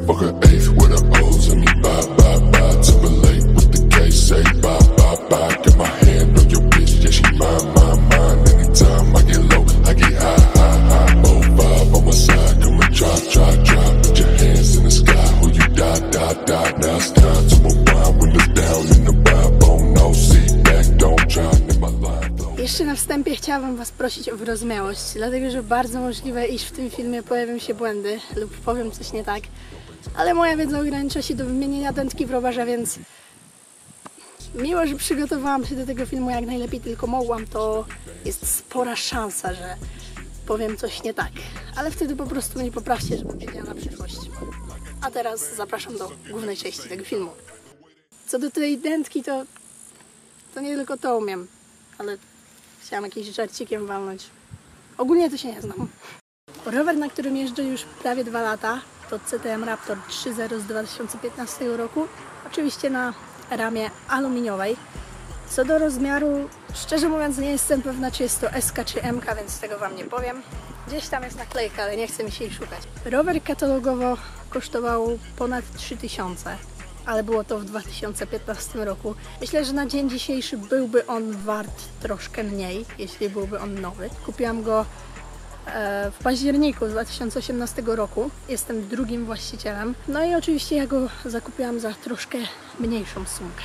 Fuck an eighth with the O's and me bye. Timberlake with the K, say bye. Get my hand on your bitch, yeah, she mine. Anytime I get low, I get high. 05 on my side, come and drop. Put your hands in the sky, who you die. Now it's time to unwind when it's down in the vibe. No, sit back, don't try, let my line flow. Jeszcze na wstępie chciałabym Was prosić o wyrozumiałość, dlatego że bardzo możliwe, iż w tym filmie pojawią się błędy lub powiem coś nie tak, ale moja wiedza ogranicza się do wymienienia dętki w rowerze, więc mimo, że przygotowałam się do tego filmu jak najlepiej tylko mogłam, to jest spora szansa, że powiem coś nie tak, ale wtedy po prostu mnie poprawcie, żebym wiedziała na przyszłość. A teraz zapraszam do głównej części tego filmu. Co do tej dętki, to nie tylko to umiem, ale chciałam jakimś żarcikiem walnąć. Ogólnie to się nie znam. Rower, na którym jeżdżę już prawie 2 lata, to CTM Raptor 3.0 z 2015 roku. Oczywiście na ramie aluminiowej. Co do rozmiaru, szczerze mówiąc nie jestem pewna, czy jest to SK czy MK, więc tego Wam nie powiem. Gdzieś tam jest naklejka, ale nie chcę mi się jej szukać. Rower katalogowo kosztował ponad 3000, ale było to w 2015 roku. Myślę, że na dzień dzisiejszy byłby on wart troszkę mniej, jeśli byłby on nowy. Kupiłam go w październiku 2018 roku. Jestem drugim właścicielem. No i oczywiście ja go zakupiłam za troszkę mniejszą sumkę.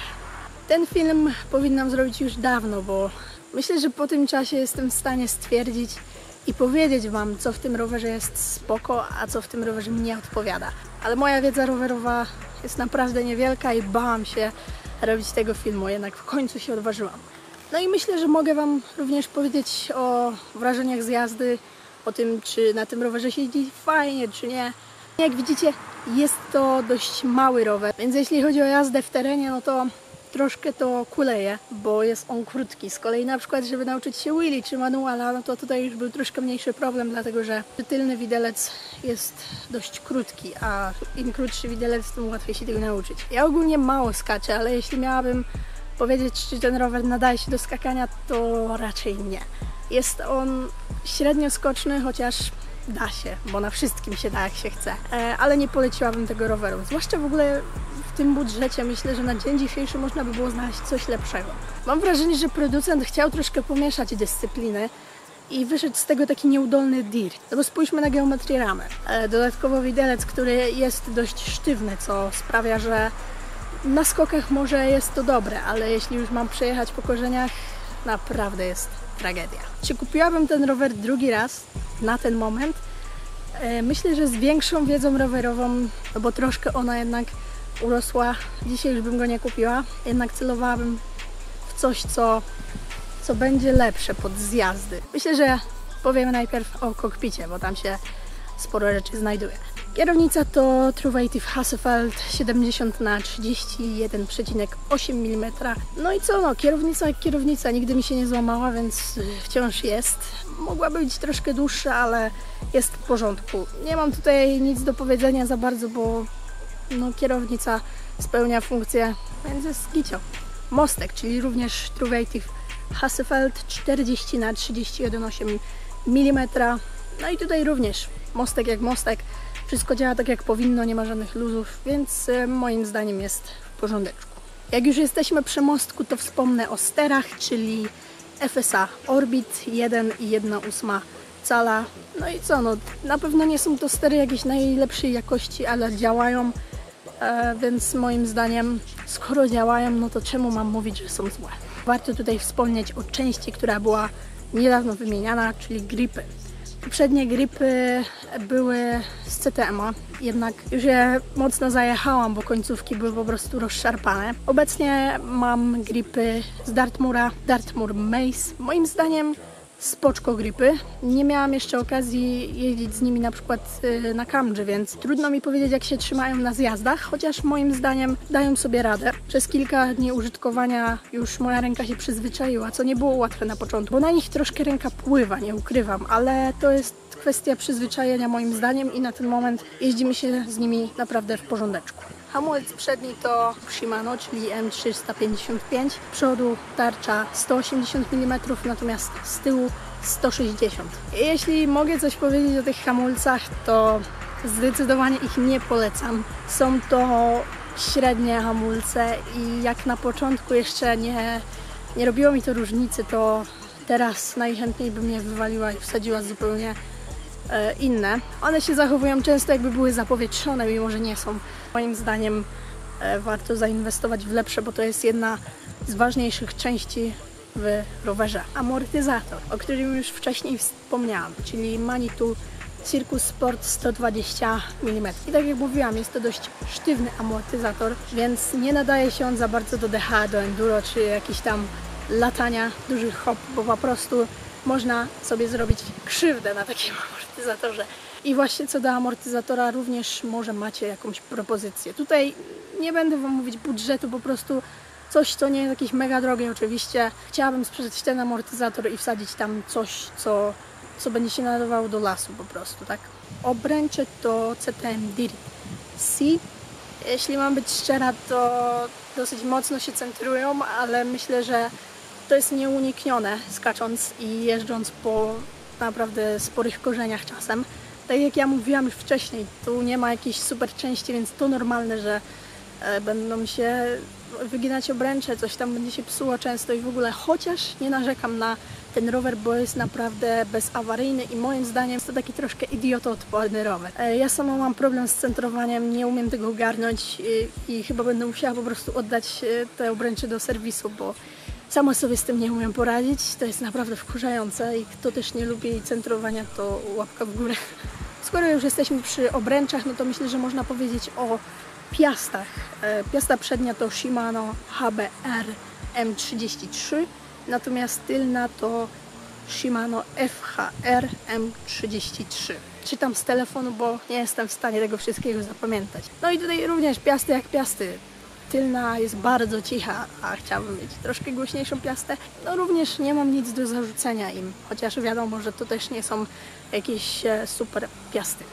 Ten film powinnam zrobić już dawno, bo myślę, że po tym czasie jestem w stanie stwierdzić i powiedzieć Wam, co w tym rowerze jest spoko, a co w tym rowerze mi nie odpowiada. Ale moja wiedza rowerowa jest naprawdę niewielka i bałam się robić tego filmu, jednak w końcu się odważyłam. No i myślę, że mogę Wam również powiedzieć o wrażeniach z jazdy, o tym, czy na tym rowerze się jeździ fajnie, czy nie. Jak widzicie, jest to dość mały rower, więc jeśli chodzi o jazdę w terenie, no to troszkę to kuleje, bo jest on krótki. Z kolei na przykład, żeby nauczyć się wheelie czy manuala, no to tutaj już był troszkę mniejszy problem, dlatego że tylny widelec jest dość krótki, a im krótszy widelec, tym łatwiej się tego nauczyć. Ja ogólnie mało skaczę, ale jeśli miałabym powiedzieć, czy ten rower nadaje się do skakania, to raczej nie. Jest on średnio skoczny, chociaż da się, bo na wszystkim się da jak się chce, ale nie poleciłabym tego roweru. Zwłaszcza w ogóle w tym budżecie myślę, że na dzień dzisiejszy można by było znaleźć coś lepszego. Mam wrażenie, że producent chciał troszkę pomieszać dyscypliny i wyszedł z tego taki nieudolny dirt. No bo spójrzmy na geometrię ramy. Dodatkowo widelec, który jest dość sztywny, co sprawia, że na skokach może jest to dobre, ale jeśli już mam przejechać po korzeniach, naprawdę jest tragedia. Czy kupiłabym ten rower drugi raz na ten moment? Myślę, że z większą wiedzą rowerową, no bo troszkę ona jednak urosła. Dzisiaj już bym go nie kupiła, jednak celowałabym w coś, co będzie lepsze pod zjazdy. Myślę, że powiem najpierw o kokpicie, bo tam się sporo rzeczy znajduje. Kierownica to Truvativ Hasselfeld 70 na 31,8 mm. No i co, no, kierownica jak kierownica, nigdy mi się nie złamała, więc wciąż jest. Mogłaby być troszkę dłuższa, ale jest w porządku. Nie mam tutaj nic do powiedzenia za bardzo, bo no, kierownica spełnia funkcję, więc jest gicio. Mostek, czyli również Truvativ Hasselfeld 40 na 31,8 mm. No i tutaj również mostek jak mostek. Wszystko działa tak jak powinno, nie ma żadnych luzów, więc moim zdaniem jest w porządeczku. Jak już jesteśmy przy mostku, to wspomnę o sterach, czyli FSA Orbit 1,1/8 cala. No i co, no na pewno nie są to stery jakiejś najlepszej jakości, ale działają, więc moim zdaniem, skoro działają, no to czemu mam mówić, że są złe? Warto tutaj wspomnieć o części, która była niedawno wymieniana, czyli gripy. Poprzednie gripy były z CTM-a, jednak już je mocno zajechałam, bo końcówki były po prostu rozszarpane. Obecnie mam gripy z Dartmoora, Dartmoor Mace. Moim zdaniem spoczko gripy. Nie miałam jeszcze okazji jeździć z nimi na przykład na kamdży, więc trudno mi powiedzieć, jak się trzymają na zjazdach, chociaż moim zdaniem dają sobie radę. Przez kilka dni użytkowania już moja ręka się przyzwyczaiła, co nie było łatwe na początku, bo na nich troszkę ręka pływa, nie ukrywam, ale to jest kwestia przyzwyczajenia moim zdaniem i na ten moment jeździmy się z nimi naprawdę w porządeczku. Hamulec przedni to Shimano, czyli M355, przodu tarcza 180 mm, natomiast z tyłu 160. Jeśli mogę coś powiedzieć o tych hamulcach, to zdecydowanie ich nie polecam. Są to średnie hamulce i jak na początku jeszcze nie robiło mi to różnicy, to teraz najchętniej bym je wywaliła i wsadziła zupełnie inne. One się zachowują często jakby były zapowietrzone, mimo że nie są. Moim zdaniem warto zainwestować w lepsze, bo to jest jedna z ważniejszych części w rowerze. Amortyzator, o którym już wcześniej wspomniałam, czyli Manitou Circus Sport 120 mm. I tak jak mówiłam, jest to dość sztywny amortyzator, więc nie nadaje się on za bardzo do DH, do enduro czy jakichś tam latania dużych hop, bo po prostu można sobie zrobić krzywdę na takim amortyzatorze. I właśnie co do amortyzatora również może macie jakąś propozycję. Tutaj nie będę Wam mówić budżetu, po prostu coś, co nie jest jakieś mega drogie oczywiście. Chciałabym sprzedać ten amortyzator i wsadzić tam coś, co będzie się nadawało do lasu po prostu, tak? Obręcze to CTM Dirt C. Jeśli mam być szczera, to dosyć mocno się centrują, ale myślę, że to jest nieuniknione skacząc i jeżdżąc po naprawdę sporych korzeniach czasem. Tak jak ja mówiłam już wcześniej, tu nie ma jakiejś super części, więc to normalne, że będą się wyginać obręcze, coś tam będzie się psuło często i w ogóle, chociaż nie narzekam na ten rower, bo jest naprawdę bezawaryjny i moim zdaniem jest to taki troszkę idiotoodporny rower. Ja sama mam problem z centrowaniem, nie umiem tego ogarnąć i chyba będę musiała po prostu oddać te obręcze do serwisu, bo sama sobie z tym nie umiem poradzić. To jest naprawdę wkurzające i kto też nie lubi centrowania, to łapka w górę. Skoro już jesteśmy przy obręczach, no to myślę, że można powiedzieć o piastach. Piasta przednia to Shimano HBR M33, natomiast tylna to Shimano FHR M33. Czytam z telefonu, bo nie jestem w stanie tego wszystkiego zapamiętać. No i tutaj również piasty jak piasty. Tylna jest bardzo cicha, a chciałabym mieć troszkę głośniejszą piastę. No również nie mam nic do zarzucenia im, chociaż wiadomo, że to też nie są jakieś super piasty.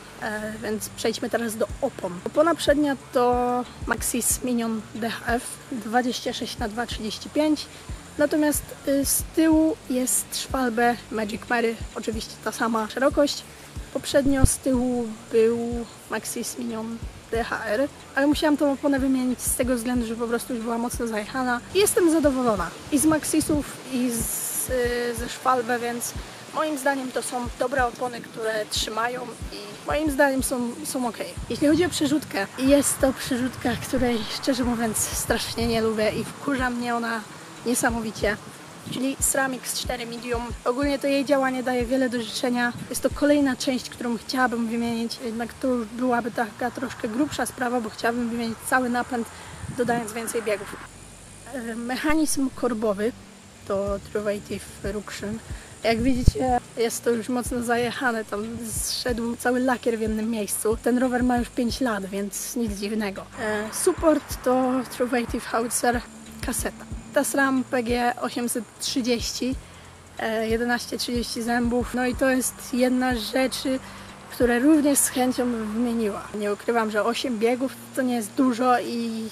Więc przejdźmy teraz do opon. Opona przednia to Maxxis Minion DHF 26×2,35, natomiast z tyłu jest Schwalbe Magic Mary, oczywiście ta sama szerokość. Poprzednio z tyłu był Maxxis Minion DHR, ale musiałam tą oponę wymienić z tego względu, że po prostu już była mocno zajechana. I jestem zadowolona i z Maxxisów, i ze Schwalbe, więc moim zdaniem to są dobre opony, które trzymają i moim zdaniem są ok. Jeśli chodzi o przerzutkę, jest to przerzutka, której szczerze mówiąc strasznie nie lubię i wkurza mnie ona niesamowicie. Czyli Ceramix 4 Medium. Ogólnie to jej działanie daje wiele do życzenia. Jest to kolejna część, którą chciałabym wymienić, jednak to już byłaby taka troszkę grubsza sprawa, bo chciałabym wymienić cały napęd, dodając więcej biegów. Mechanizm korbowy to Truvative Ruction. Jak widzicie, jest to już mocno zajechane, tam zszedł cały lakier w jednym miejscu. Ten rower ma już 5 lat, więc nic dziwnego. Support to Truvative Howitzer kaseta. Ta SRAM PG 830, 1130 zębów. No i to jest jedna z rzeczy, które również z chęcią bym wymieniła. Nie ukrywam, że 8 biegów to nie jest dużo i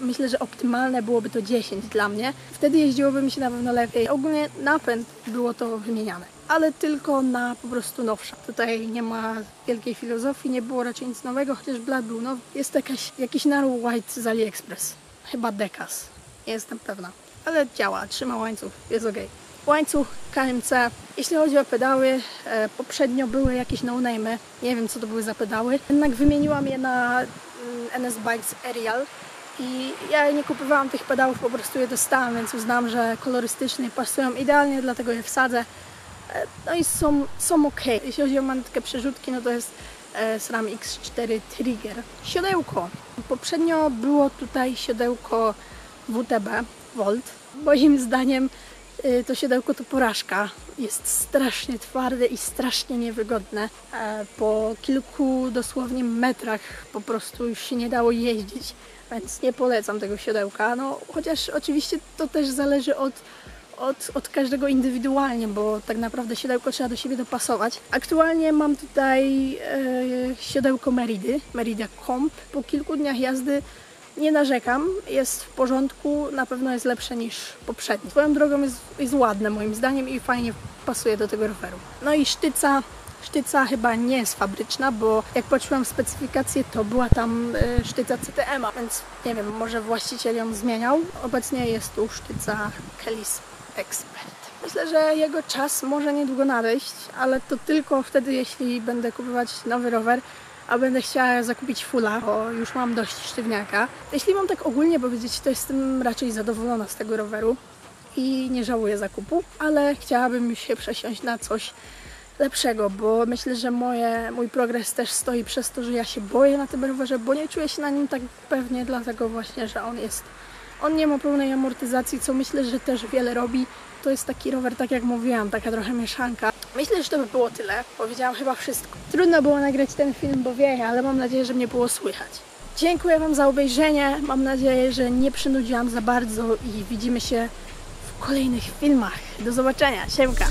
myślę, że optymalne byłoby to 10 dla mnie. Wtedy jeździłoby mi się na pewno lepiej. Ogólnie napęd było to wymieniane, ale tylko na po prostu nowsza. Tutaj nie ma wielkiej filozofii, nie było raczej nic nowego, chociaż blat był nowy. Jest jakiś Narrow White z AliExpress, chyba Decas, nie jestem pewna, ale działa, trzyma łańcuch, jest ok. Łańcuch KMC. Jeśli chodzi o pedały, poprzednio były jakieś no-name'y, nie wiem co to były za pedały, jednak wymieniłam je na NS Bikes Aerial i ja nie kupowałam tych pedałów, po prostu je dostałam, więc uznałam, że kolorystycznie pasują idealnie, dlatego je wsadzę. No i są ok. Jeśli chodzi o manetkę przerzutki, no to jest SRAM X4 Trigger. Siodełko. Poprzednio było tutaj siodełko WTB Volt. Moim zdaniem to siodełko to porażka. Jest strasznie twarde i strasznie niewygodne. Po kilku dosłownie metrach po prostu już się nie dało jeździć, więc nie polecam tego siodełka. No, chociaż oczywiście to też zależy od od każdego indywidualnie, bo tak naprawdę siodełko trzeba do siebie dopasować. Aktualnie mam tutaj siodełko Merida Comp. Po kilku dniach jazdy nie narzekam, jest w porządku, na pewno jest lepsze niż poprzednie. Swoją drogą jest ładne moim zdaniem i fajnie pasuje do tego roweru. No i sztyca chyba nie jest fabryczna, bo jak patrzyłam w specyfikację, to była tam sztyca CTM-a, więc nie wiem, może właściciel ją zmieniał. Obecnie jest tu sztyca Kelly's Expert. Myślę, że jego czas może niedługo nadejść, ale to tylko wtedy, jeśli będę kupować nowy rower, a będę chciała zakupić fulla, bo już mam dość sztywniaka. Jeśli mam tak ogólnie powiedzieć, to jestem raczej zadowolona z tego roweru i nie żałuję zakupu, ale chciałabym się przesiąść na coś lepszego, bo myślę, że mój progres też stoi przez to, że ja się boję na tym rowerze, bo nie czuję się na nim tak pewnie, dlatego właśnie, że on nie ma pełnej amortyzacji, co myślę, że też wiele robi. To jest taki rower, tak jak mówiłam, taka trochę mieszanka. Myślę, że to by było tyle. Powiedziałam chyba wszystko. Trudno było nagrać ten film, bo wieje, ale mam nadzieję, że mnie było słychać. Dziękuję Wam za obejrzenie. Mam nadzieję, że nie przynudziłam za bardzo i widzimy się w kolejnych filmach. Do zobaczenia. Siemka!